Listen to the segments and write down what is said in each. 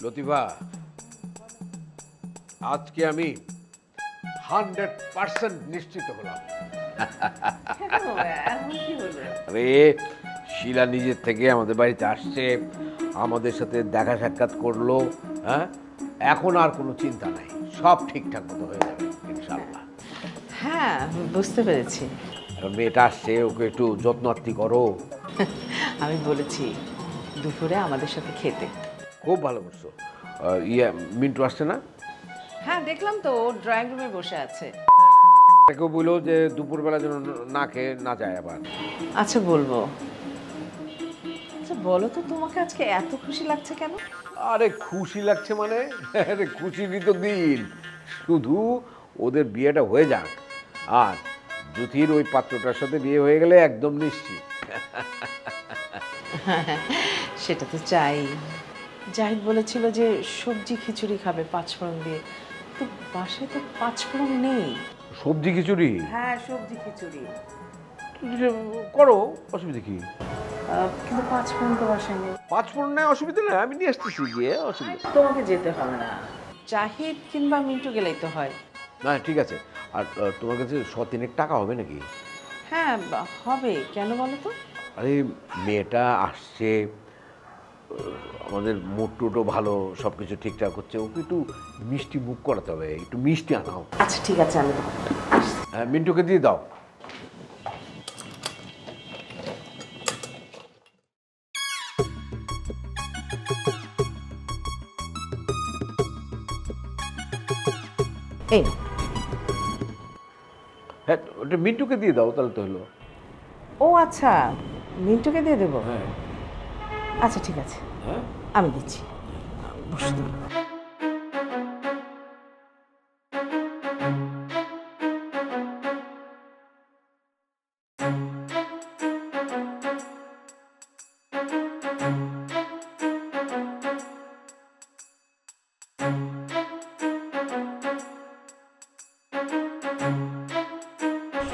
লতিফা, আজকে আমি 100% নিশ্চিত হলাম। আরে শিলা নিজের থেকে আমাদের বাড়িতে আসছে, আমাদের সাথে দেখা সাক্ষাৎ করলো। হ্যাঁ, এখন আর কোনো চিন্তা নাই, সব ঠিকঠাক মতো হয়ে যাবে ইনশাল্লাহ। হ্যাঁ, বুঝতে পেরেছি। এখন মেয়েটা আসছে, ওকে একটু যত্নার্থী করো। আমি বলেছি দুপুরে আমাদের সাথে খেতে। খুব ভালো করছো। মিন্টু আসছে না? হ্যাঁ, দেখলাম তো ও ড্রয়িং রুমে বসে আছে। কেউ বললো যে দুপুরবেলা যেন না খেয়ে না যায় আবার। আচ্ছা, বলবো। আচ্ছা বলো তো, তোমাকে আজকে এত খুশি লাগছে কেন? আরে খুশি লাগছে মানে, আরে খুশিরই তো দিন। শুধু ওদের বিয়েটা হয়ে যাক, আর জ্যোতির ওই পাত্রটার সাথে বিয়ে হয়ে গেলে একদম নিশ্চিত। সেটা তো চাই। জাহিদ বলেছিল যে সবজি খিচুড়ি খাবে পাঁচফোড়ন দিয়ে, তো বাসায় তো পাঁচফোড়ন নেই। সবজি খিচুড়ি? হ্যাঁ, সবজি খিচুড়ি করো, অসুবিধা কি? কিন্তু পাঁচফোড়ন তো বাসায় নেই। 5 ফোড়ন নেই, অসুবিধা নেই, আমি নিয়ে আসতেছি গিয়ে, অসুবিধা। তোমাকে যেতে হবে না, জাহিদ কিংবা মিন্টু গেলেই তো হয়। না ঠিক আছে। আর তোমার কাছে 100-3 টাকা হবে নাকি? হ্যাঁ, হবে। কেন বলো তো? আরে মেয়েটা আসছে, আমাদের মুড টুটও ভালো, সব কিছু ঠিকঠাক হচ্ছে, ওকে একটু মিষ্টি মুখ করাতে হবে, একটু মিষ্টি আনাও। আচ্ছা ঠিক আছে, আমি হ্যাঁ, মিন্টুকে দিয়ে দাও। এই হ্যাঁ, ওটা মিন্টুকে দিয়ে দাও, তাহলে তো হলো। ও আচ্ছা, মিন্টুকে দিয়ে দেবো। হ্যাঁ আচ্ছা ঠিক আছে, হ্যাঁ, আমি দিচ্ছি। বসো তুমি।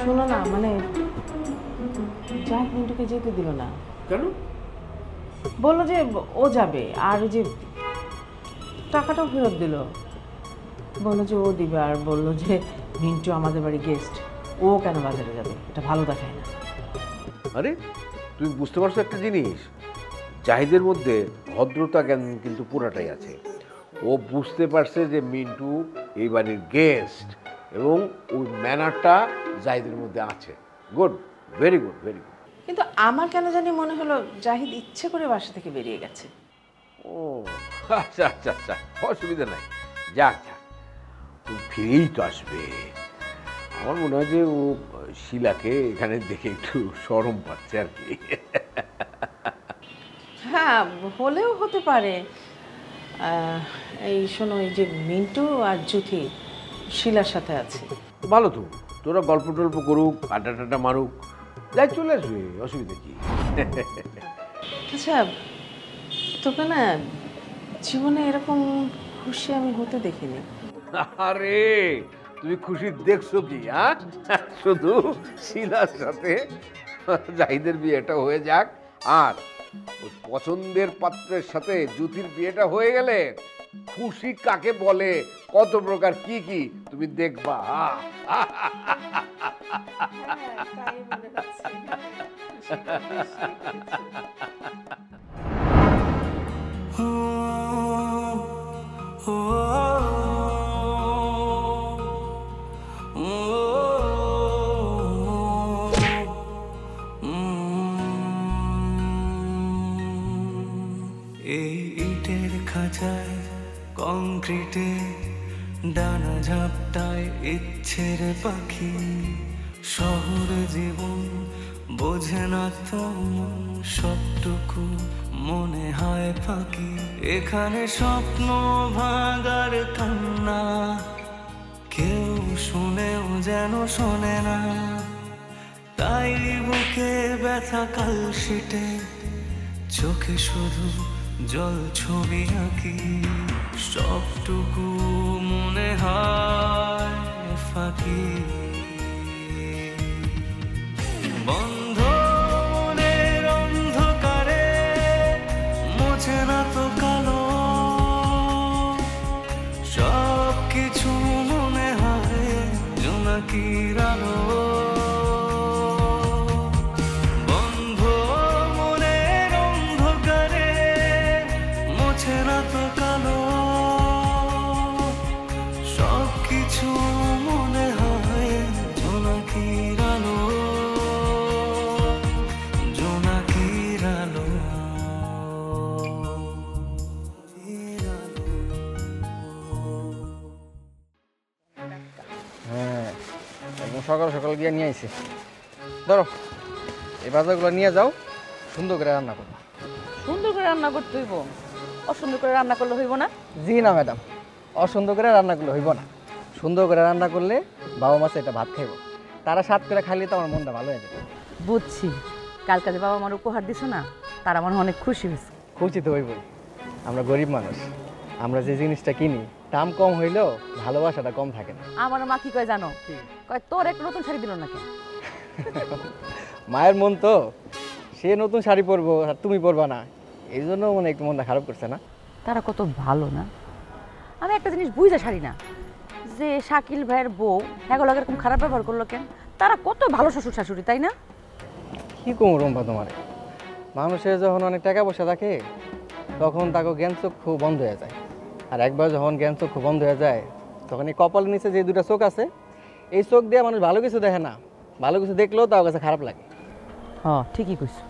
শোনো না, মানে জাহিদ মিন্টুকে যেতে দিল না। কেন? বললো যে ও যাবে, আর ওই যে টাকাটাও ফেরত দিল। বললো যে ও দিবে, আর বললো যে মিন্টু আমাদের বাড়ি গেস্ট, ও কেন বাজারে যাবে, এটা ভালো দেখায় না। আরে তুমি বুঝতে পারছো একটা জিনিস, জাহিদের মধ্যে ভদ্রতা জ্ঞান কিন্তু পুরাটাই আছে। ও বুঝতে পারছে যে মিন্টু এই বাড়ির গেস্ট, এবং ওই ম্যানারটা জাহিদের মধ্যে আছে। Good, very good, very good. কিন্তু আমার কেন জানি মনে হলো জাহিদ ইচ্ছে করে বাসা থেকে বেরিয়ে গেছে। ও আচ্ছা আচ্ছা আচ্ছা, অসুবিধা নাই, যাক যাক, তুমি ফিরেই তো আসবে। আমার মনে হয় যে ও শিলাকে এখানে দেখে একটু শরম পাচ্ছে আর কি। হ্যাঁ, হলেও হতে পারে। এই শোনো, এই যে মিন্টু আর জ্যোতি শিলার সাথে আছে। ভালো তো, তোরা গল্প টল্প করুক, আড্ডা টাড্ডা মারুক, যাই চলে আসবে, অসুবিধা কি? আচ্ছা, তোকে না জীবনে এরকম খুশি আমি হতে দেখিনি। আরে তুমি খুশি দেখছো কি? হ্যাঁ, শুধু শিলার সাথে জাহিদের বিয়েটা হয়ে যাক, আর ওই পছন্দের পাত্রের সাথে জ্যোতির বিয়েটা হয়ে গেলে খুশি কাকে বলে, কত প্রকার কি কি তুমি দেখবা। এই ইটের খাঁচায় কংক্রিটে ডানা ঝাপটায় ইচ্ছের পাখি, শহর জীবন বোঝে না তো সবটুকু মনে হয় ফাঁকি। এখানে স্বপ্ন ভাঙার কান্না কেউ শুনেও যেন শোনে না, তাই বুকে ব্যথা কালশিটে চোখে শুধু জল ছবি আঁকি, সবটুকু মনে হয় ফাঁকি। বন্ধ মনের অন্ধকারে মোছে না তো কালো জোনাকির আলো বন্ধ মনের অন্ধকারে মোছে না তো কালো সব কিছু মনে হয় জোনাকির আলো জোনাকির আলো হ্যাঁ একদম সকাল সকাল গিয়ে নিয়ে আইছি ধরো এই বাজারগুলো নিয়ে যাও সুন্দর করে রান্না করো। সুন্দর করে রান্না করতে হইব, অসুন্দর করে রান্না করলে হইব না। জি না ম্যাডাম, অসুন্দর করে রান্না করলে হইব না। সুন্দর করে রান্না করলে বাবা মাছে এটা ভাত খাইব, তারা স্বাদ করে খাইলে তো আমার মনটা ভালো হয়ে যাবে। বুঝছি, কালকে যে বাবা আমার উপহার দিছো না, তার আমার অনেক খুশি হয়েছে। খুশি তো হইবই, আমরা গরিব মানুষ, আমরা যে জিনিসটা কিনি দাম কম হইলেও ভালোবাসাটা কম থাকে না। আমার মা কি কয় জানো, কয় তোর একটা নতুন শাড়ি দিল না কেন? মায়ের মন তো, সে নতুন শাড়ি পরবো আর তুমি পরবা না, এই জন্য মনে একটু মনটা খারাপ করছে না। তারা কত ভালো না। আমি একটা জিনিস বুঝতে ছাড়ি না, যে শাকিল ভাইয়ের বউ এগুলো এরকম খারাপ ব্যবহার করলো কেন? তারা কত ভালো শ্বশুর শাশুড়ি, তাই না? কি কম রম্পা তোমার, মানুষের যখন অনেক টাকা পয়সা থাকে তখন তাকে জ্ঞান চক্ষু বন্ধ হয়ে যায়, আর একবার যখন জ্ঞান চক্ষু বন্ধ হয়ে যায় তখন এই কপালের নিচে যে দুটা চোখ আছে এই চোখ দিয়ে মানুষ ভালো কিছু দেখে না, ভালো কিছু দেখলেও তার কাছে খারাপ লাগে। হ্যাঁ ঠিকই কইছো।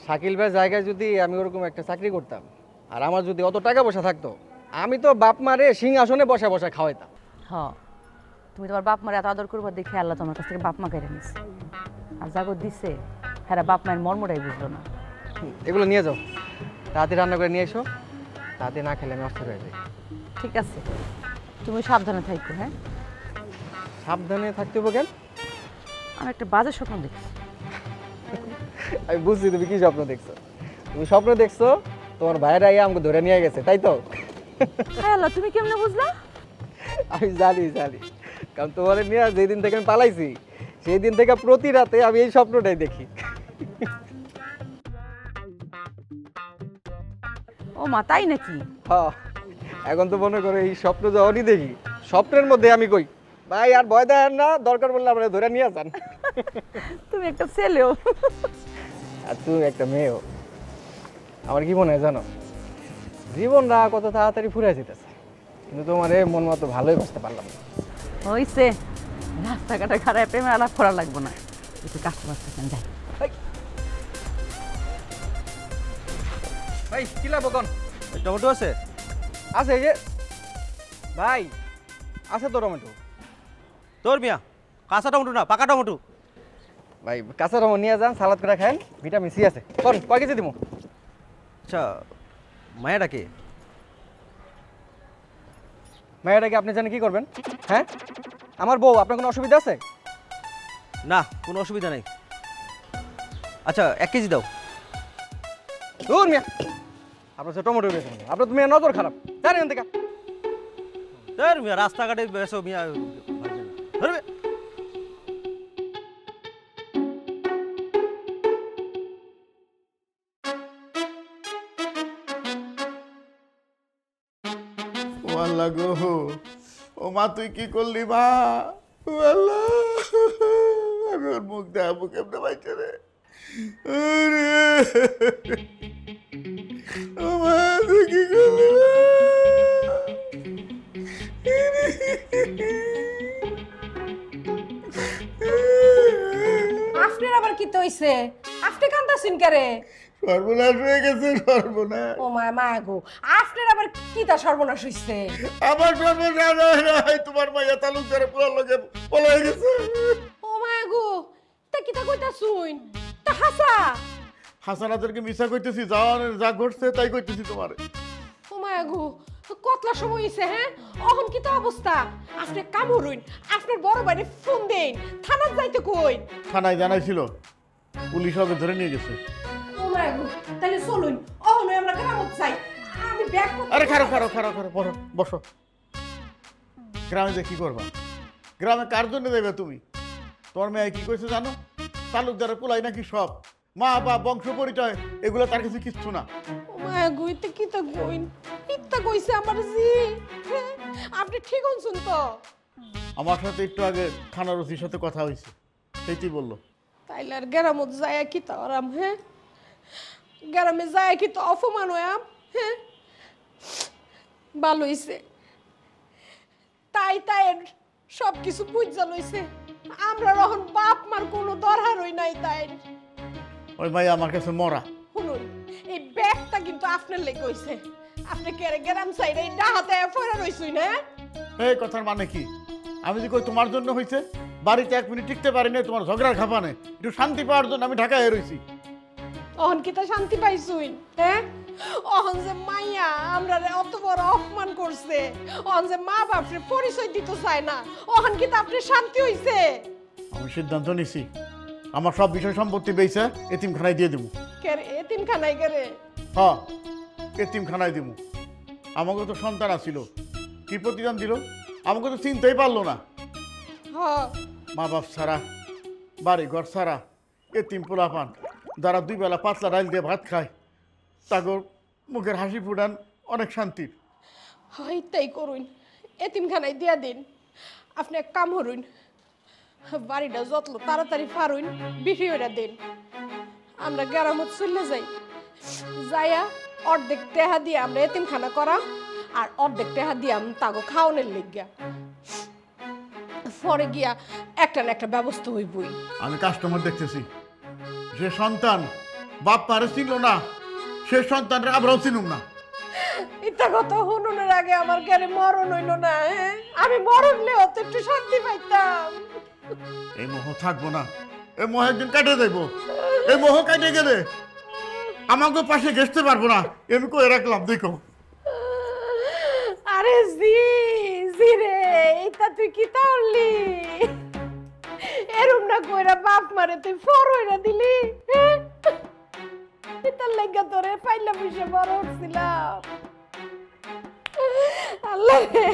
শাকিল ভাইয়ের জায়গায় যদি আমি ওরকম একটা চাকরি করতাম আর আমার যদি অত টাকা পয়সা থাকতো, আমি তো বাপ মারে সিংহাসনে বসা বসা খাওয়াইতাম। হ্যাঁ, তুমি তোমার বাপ মার এত আদর করবার দেখে আল্লাহ তোমার কাছ থেকে বাপ মা কেড়ে নিচ্ছে, আর জাগত দিচ্ছে হ্যাঁ বাপ মায়ের মর্মটাই বুঝলো না। এগুলো নিয়ে যাও, তাড়াতাড়ি রান্না করে নিয়ে এসো, তাড়াতাড়ি না খেলে আমি অস্থির হয়ে যাই। ঠিক আছে, তুমি সাবধানে থাকো। হ্যাঁ, সাবধানে থাকতে হবে কেন? আমি একটা বাজে স্বপ্ন দেখছি। আমি বুঝছি তুমি কি স্বপ্ন দেখছো, তুমি স্বপ্ন দেখছো তোমার ভাইয়েরা আমাকে ধরে নিয়ে গেছে, তাই তো? হ্যাঁ আল্লাহ, তুমি কেমনে বুঝলা? আমি জানি, কারণ তোমার নিয়ে যেদিন থেকে আমি পালাইছি সেই দিন থেকে প্রতি রাতে আমি এই স্বপ্নটাই দেখি। ও মা, তাই নাকি? হ্যাঁ, এখন তো মনে করো এই স্বপ্ন যখনই দেখি স্বপ্নের মধ্যে আমি কই ভাই আর ভয় দেন না, দরকার পড়লে আপনারা ধরে নিয়ে যান। তুমি একটা ছেলেও, আর তুমি একটা মেয়েও। আমার কি মনে হয় জানো, জীবনটা কত তাড়াতাড়ি ফুরে যেতেছে, কিন্তু তোমার মন মতো ভালোই বুঝতে পারলাম না। হইছে রাস্তাঘাটে খারাপ প্রেমে আলাপ করা লাগবো না, একটু কাস্টমার থাকেন যাই। ভাই কি লাগবো কোন? টমেটো আছে? আছে এই যে ভাই, আছে তো টমেটো। তোর মিয়া কাঁচা টমেটো না পাকা টমেটো? ভাই কাঁচা টমেটো নিয়ে যান, সালাদ করে খান, ভিটামিন সি আছে। কোন কয় কেজি দিব? আচ্ছা, মায়াটা কে? মেয়েটাকে আপনি জানেন কি করবেন? হ্যাঁ, আমার বউ, আপনার কোনো অসুবিধা আছে? না, কোনো অসুবিধা নেই। আচ্ছা 1 কেজি দাও। দূর মিয়া, আপনার সে টমেটো বেছেন, আপনার তুমি নজর খারাপ, জানেন থেকে। তোর মিয়া রাস্তাঘাটে বেসো মিয়া, ধরবে। ও আল্লাহ গো, ও মা তুই কি করলি মা? ও আল্লাহ, আমি ওর মুখ দেখাবো কেমনে বাইচে রে? ও মা তুই কি করলি মা? আপনার আবার কি হইছে? আপনি কান্দাছেন কারে? সর্বনাশ হয়ে গেছে, সর্বনাশ। ও মা মা গো, আপনার আবার কি তা সর্বনাশ হইছে? আমার সর্বনাশ হয় নাই, তোমার মাইয়া তালুকদারে পোলার লগে পলাই গেছে। ও মা গো, তা কি তা কইতা শুন? তা হাসা। হাসানাদেরকে মিশা কইতেছি, যা ঘটছে তাই কইতেছি তোমারে। ও মা গো, কতলা সময় হইছে? হ্যাঁ, অহন কি তা অবস্থা? আপনি কামড়ুন, আপনার বড় ভাইরে ফোন দেন, থানাত যাইতে কই। থানায় জানাইছিল, পুলিশ ওকে ধরে নিয়ে গেছে। ও মা গো, তাহলে চলুন, অহন আমরা গ্রামত যাই। আমি ব্যাগ আরে খারো বসো। গ্রামে যে কি করবা? গ্রামে কার জন্য দেবে তুমি? তোমার মেয়ে কি কইছে জানো? তালুকদারের পোলাই নাকি সব, মা বাপ বংশ পরিচয় এগুলো তার কাছে কিচ্ছু না। ও মা গো, এটা কি তা কইন? ইত্তা কইছে আমার জি। হ্যাঁ, আপনি ঠিক হনছুন তো? আমার সাথে একটু আগে থানার ওসির সাথে কথা হয়েছে, সেইটি বললো। তাইলে আর গ্রামত যায় কি তো আরাম, হ্যাঁ? গ্রামে যায় কি তো অপমান হয়াম, হ্যাঁ? ভালো হইছে, তাই তাই সব কিছু বুঝা লইছে। আমরা রহন বাপ মার কোনো দরকার হই নাই তাই। ওই ভাই আমার কাছে মরা। শুনুন, এই ব্যাগটা কিন্তু আপনার লেগে হইছে। আপনি কেরে গ্রাম সাইডে এই ডাহাতে ফেরা রইছুই না? এই কথার মানে কি? আমি যে কই তোমার জন্য হয়েছে, বাড়িতে 1 মিনিট টিকতে পারি না তোমার ঝগড়ার খাপানে, একটু শান্তি পাওয়ার জন্য আমি ঢাকায় রইছি। অহন কি তা শান্তি পাইছুই, হ্যাঁ? অহন যে মাইয়া আমরা অত বড় অপমান করছে, অহন যে মা বাপরে পরিচয় দিতে চায় না, অহন কি তা আপনি শান্তি হইছে? আমি সিদ্ধান্ত নিছি, আমার সব বিষয় সম্পত্তি বেচে এতিমখানায় দিয়ে দেবো। কেরে এতিমখানায় কেরে? হ্যাঁ, এতিমখানায় দেবো। আমাকে তো সন্তান আছিল, কি প্রতিদান দিল? আমাকে তো চিনতেই পারলো না। হ্যাঁ, মা বাপ ছাড়া, বাড়ি ঘর ছাড়া, এতিম পোলাপান যারা 2 বেলা পাতলা ডাল দিয়ে ভাত খায়, তাগর মুখের হাসি ফুটান অনেক শান্তির। হয় তাই করুন, এতিমখানায় দিয়া দিন। আপনি এক কাম করুন, বাড়িটা যত তাড়াতাড়ি পারুন বিক্রি করে দিন। আমরা গ্রামত চলে যাই, যাইয়া অর্ধেক টেহা দিয়ে আমরা এতিমখানা করা, আর অর্ধেক টেহা দিয়ে আমি তাগো খাওয়ানোর লেগিয়া পরে গিয়া একটা না একটা ব্যবস্থা হইবই। আমি কাস্টমার দেখতেছি, যে সন্তান বাপ পারে চিনল না, সে সন্তানরা আমরাও চিনুম না। ইতা কথা শুনুনের আগে আমার গাড়ি মরণ হইল না, হ্যাঁ? আমি মরণ লেও তো একটু শান্তি পাইতাম। এই মোহ থাকবো না, এই মোহ একদিন কাটে যাইব। এই মোহ কাটে গেলে আমাকে পাশে ঘেসতে পারবো না, আমি কই রাখলাম দেখো। আরে জি জি রে, এটা তুই কি তাহলি? এরম না কইরা বাপ মারে তুই ফর হইরা দিলি, হ্যাঁ? এটার লাগা তোরে পাইলা পিছে বড় হচ্ছিলাম। আল্লাহ রে।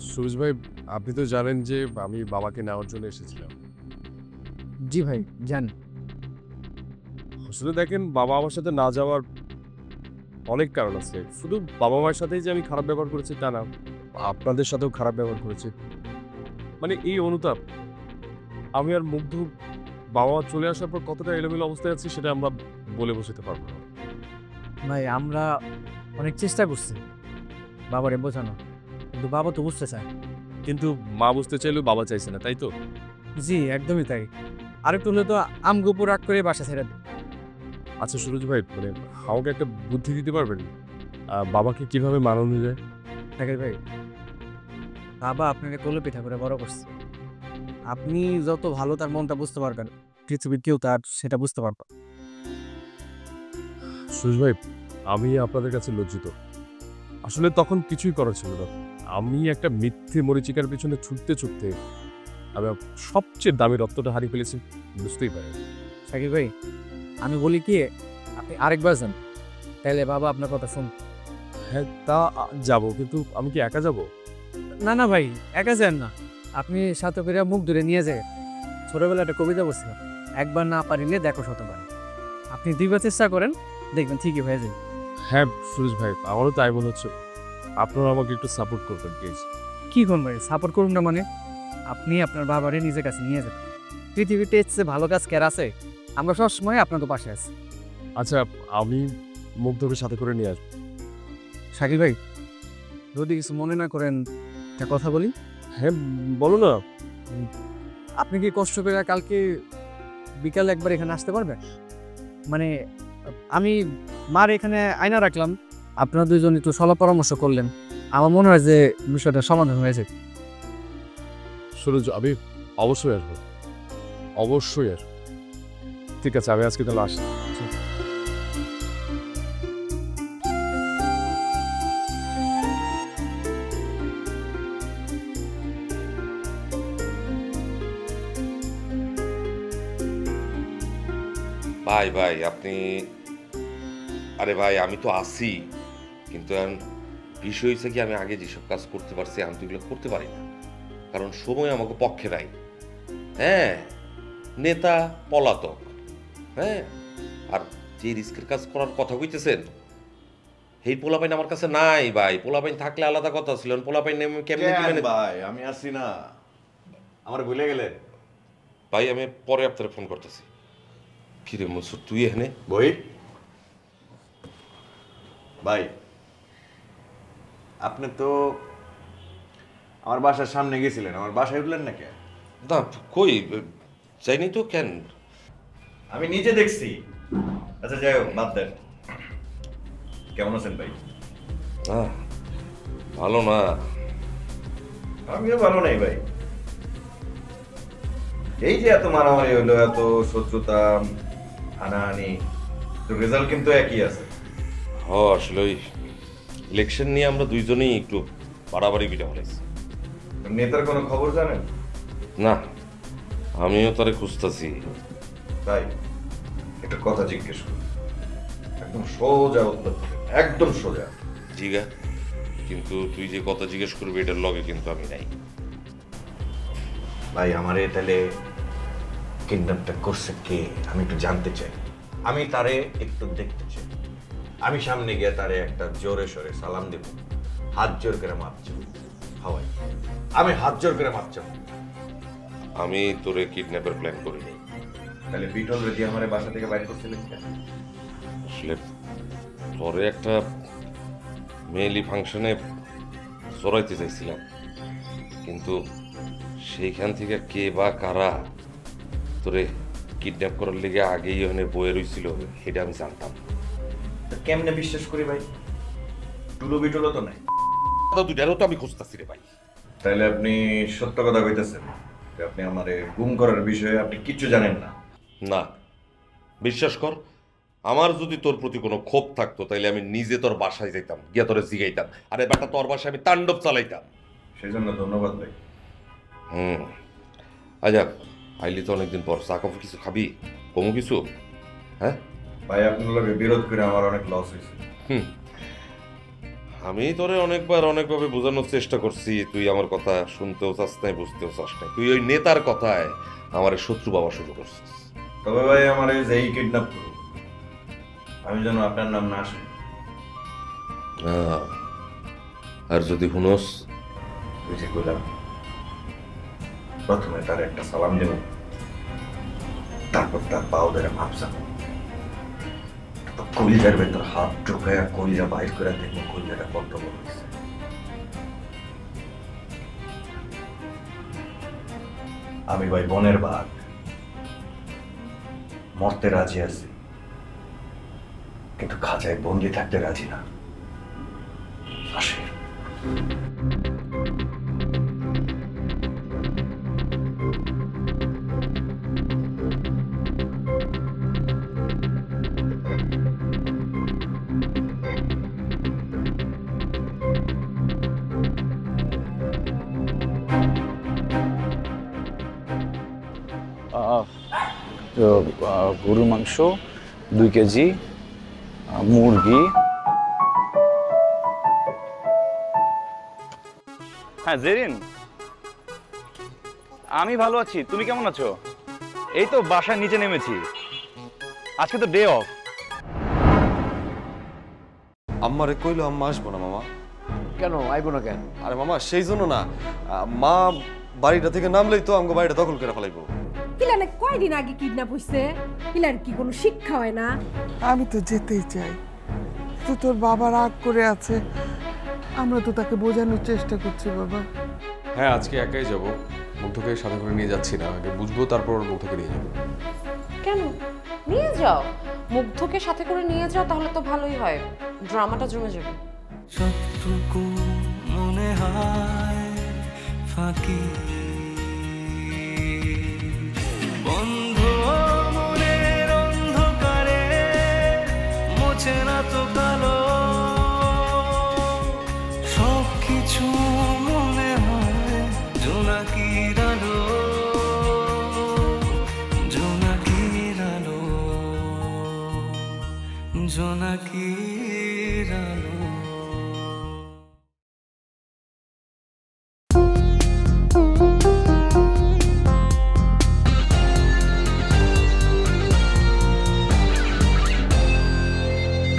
সুরজ ভাই, আপনি তো জানেন যে আমি বাবাকে নেওয়ার জন্য এসেছিলাম। জি ভাই জান। আসলে দেখেন, বাবা আমার সাথে না যাওয়ার অনেক কারণ আছে। শুধু বাবা মায়ের সাথেই যে আমি খারাপ ব্যবহার করেছি তা না, আপনাদের সাথেও খারাপ ব্যবহার করেছি। মানে এই অনুতাপ, আমি আর মুগ্ধ বাবা মা চলে আসার পর কতটা এলোমেলো অবস্থায় আছি সেটা আমরা বলে বোঝাতে পারবো না। ভাই আমরা অনেক চেষ্টা করছি বাবারে বোঝানো, কিন্তু বাবা তো বুঝতে চায়। কিন্তু মা বুঝতে চাইলেও বাবা চাইছে না, তাই তো? জি একদমই তাই। আরেকটু হলে তো আমগোপুর রাগ করে বাসা ছেড়ে দেয়। আচ্ছা সুরজ ভাই, মানে আমাকে একটা বুদ্ধি দিতে পারবেন বাবাকে কিভাবে মানানো যায়? থাকে ভাই, বাবা আপনাকে কোলে পিঠা করে বড় করছে। আপনি যত ভালো তার মনটা বুঝতে পারবেন, পৃথিবীর কেউ তার সেটা বুঝতে পারবে। সুরজ ভাই, আমি আপনাদের কাছে লজ্জিত। আসলে তখন কিছুই করার ছিল না। আমি একটা মিথ্যে মরিচিকার পিছনে ছুটতে ছুটতে আমি সবচেয়ে দামি রত্নটা হারিয়ে ফেলেছি, বুঝতেই পারি। শাকিব ভাই, আমি বলি কি, আপনি আরেকবার যান, তাহলে বাবা আপনার কথা শুন। হ্যাঁ তা যাবো, কিন্তু আমি কি একা যাব? না না ভাই, একা যান না, আপনি সাথে করে মুখ ধরে নিয়ে যায়। ছোটবেলায় একটা কবিতা বলছিলাম, একবার না পারিলে দেখো শতবার। আপনি 2 বার চেষ্টা করেন, দেখবেন ঠিকই হয়ে যাবে। হ্যাঁ সুরজ ভাই, আমারও তাই মনে হচ্ছে। আপনারা আমাকে একটু সাপোর্ট করবেন প্লিজ। কি করুন ভাই, সাপোর্ট করুন না মানে? আপনি আপনার বাবারে নিজের কাছে নিয়ে যাবেন। পৃথিবীতে এসে ভালো কাজ কের আছে? আমরা সবসময় আপনাদের পাশে আছি। আচ্ছা, আমি মুগ্ধকে সাথে করে নিয়ে আসবো। শাকিল ভাই, যদি কিছু মনে না করেন একটা কথা বলি। হ্যাঁ বলো না। আপনি কি কষ্ট করে কালকে বিকালে একবার এখানে আসতে পারবেন? মানে আমি মার এখানে আয়না রাখলাম, আপনারা 2 জন একটু সলা পরামর্শ করলেন, আমার মনে হয় যে বিষয়টা সমাধান হয়েছে। সুরজ, আমি অবশ্যই আসবো, অবশ্যই আসবো। ঠিক আছে, আমি আজকে তাহলে আসি। ভাই ভাই আপনি, আরে ভাই আমি তো আছি, কিন্তু এখন বিষয় হচ্ছে কি, আমি আগে যেসব কাজ করতে পারছি আমি তো এগুলো করতে পারি না, কারণ সময় আমাকে পক্ষে নাই। হ্যাঁ, নেতা পলাতক। হ্যাঁ, আর যে রিস্কের কাজ করার কথা কইতেছেন, এই পোলাপাইন আমার কাছে নাই ভাই। পোলাপাইন থাকলে আলাদা কথা ছিল, পোলাপাইন কেমনে কি মেনে। ভাই আমি আসছি না, আমার ভুলে গেলেন? ভাই আমি পরে আপনার ফোন করতেছি। কি রে মনসুর, তুই এখানে? বই ভাই, আপনি তো আমার বাসার সামনে গেছিলেন, আমার বাসায় উঠলেন না কেন? না কই যাইনি তো। কেন? আমি নিজে দেখছি। আচ্ছা যাই হোক, বাদ দেন। কেমন আছেন ভাই? না ভালো না। আমিও ভালো নাই ভাই। এই যে এত মারামারি হলো, এত শত্রুতা, হানাহানি, তো রেজাল্ট কিন্তু একই আছে। আসলে ওই ইলেকশন নিয়ে আমরা দুইজনেই একটু বাড়াবাড়ি বিটা হয়েছি। নেতার কোনো খবর জানেন? না, আমিও তারে খুঁজতেছি। তাই একটা কথা জিজ্ঞেস করি, একদম সোজা উত্তর দেবেন, একদম সোজা। জিগা, কিন্তু তুই যে কথা জিজ্ঞেস করবি এটার লগে কিন্তু আমি নাই। ভাই আমারে তাহলে কিডন্যাপটা করছে কে আমি একটু জানতে চাই। আমি তারে একটু দেখতে চাই। আমি সামনে গিয়ে তারে একটা জোরে সোরে সালাম দেব, হাত জোর করে মাপ চাই। হাওয়াই আমি হাত জোর করে মাপ চাই। আমি তোরে কিডন্যাপের প্ল্যান করিনি। তাহলে বিটল রেডি আমারে বাসা থেকে বাইর করছিলেন কেন? আসলে তোরে একটা মেয়েলি ফাংশনে জড়াইতে চাইছিলাম, কিন্তু সেইখান থেকে কে বা কারা তোরে কিডন্যাপ করার লেগে আগেই ওখানে বয়ে রইছিল সেটা আমি জানতাম। কেমনে বিশ্বাস করি ভাই? টুলো বিটলো তো নাই। দুইটারও তো আমি খুঁজতেছি রে ভাই। তাহলে আপনি সত্য কথা কইতেছেন যে আপনি আমারে গুম করার বিষয়ে আপনি কিচ্ছু জানেন না? না, বিশ্বাস কর, আমার যদি তোর প্রতি কোনো ক্ষোভ থাকতো তাইলে আমি নিজে তোর বাসায় যাইতাম, গিয়া তোরে জিগাইতাম, আর এবারটা তোর বাসায় আমি তাণ্ডব চালাইতাম। সেই জন্য ধন্যবাদ ভাই। আচ্ছা, আইলি তো অনেকদিন পর, চা কফি কিছু খাবি? কমু কিছু? হ্যাঁ ভাই, আপনার লগে বিরোধ করে আমার অনেক লস হয়েছে। আমি তোরে অনেকভাবে বোঝানোর চেষ্টা করছি, তুই আমার কথা শুনতেও চাস নাই, বুঝতেও চাস নাই। তুই ওই নেতার কথায় আমার শত্রু বাবা শুরু করছিস। তবে ভাই আমার যেই কিডন্যাপ করব, আমি যেন আপনার নাম না আসে। আর যদি হুনস, ওই যে কইলাম, প্রথমে তার একটা সালাম দেব, তারপর তার পাও ধরে মাপ চাবো, কলিজার ভেতর হাত ঢুকাইয়া কলিজা বাইর করে দেখবো কলিজাটা কত বড় হয়েছে। আমি ভাই বনের বাঘ, মরতে রাজি আছি, কিন্তু খাঁচায় বন্দি থাকতে রাজি না। আসে গরুর মাংস 2 কেজি, মুরগি। হ্যাঁ জেরিন, আমি ভালো আছি, তুমি কেমন আছো? এই তো বাসার নিচে নেমেছি, আজকে তো ডে অফ। আম্মারে কইলো আম্মা আসবো না মামা। কেন আইবো না কেন? আরে মামা সেই জন্য না, মা বাড়িটা থেকে নামলেই তো আমাকে বাড়িটা দখল করে ফেলাইবো। পিলানে কয়দিন আগে কিডন্যাপ হইছে? পিলার কি কোনো শিক্ষা হয় না? আমি তো যেতেই চাই, তো তোর বাবা রাগ করে আছে, আমরা তো তাকে বোঝানোর চেষ্টা করছি বাবা। হ্যাঁ আজকে একাই যাব, মুগ্ধকে সাথে করে নিয়ে যাচ্ছি না, আগে বুঝবো তারপর মুগ্ধকে নিয়ে যাবো। কেন নিয়ে যাও, মুগ্ধকে সাথে করে নিয়ে যাও, তাহলে তো ভালোই হয়, ড্রামাটা জমে যাবে। সবটুকু মনে হয় ফাঁকি, বন্ধ মনের অন্ধকারে মোছে না তো কালো, সব কিছু মনে হয় জোনাকির আলো, জোনাকির আলো, জোনাকির আলো।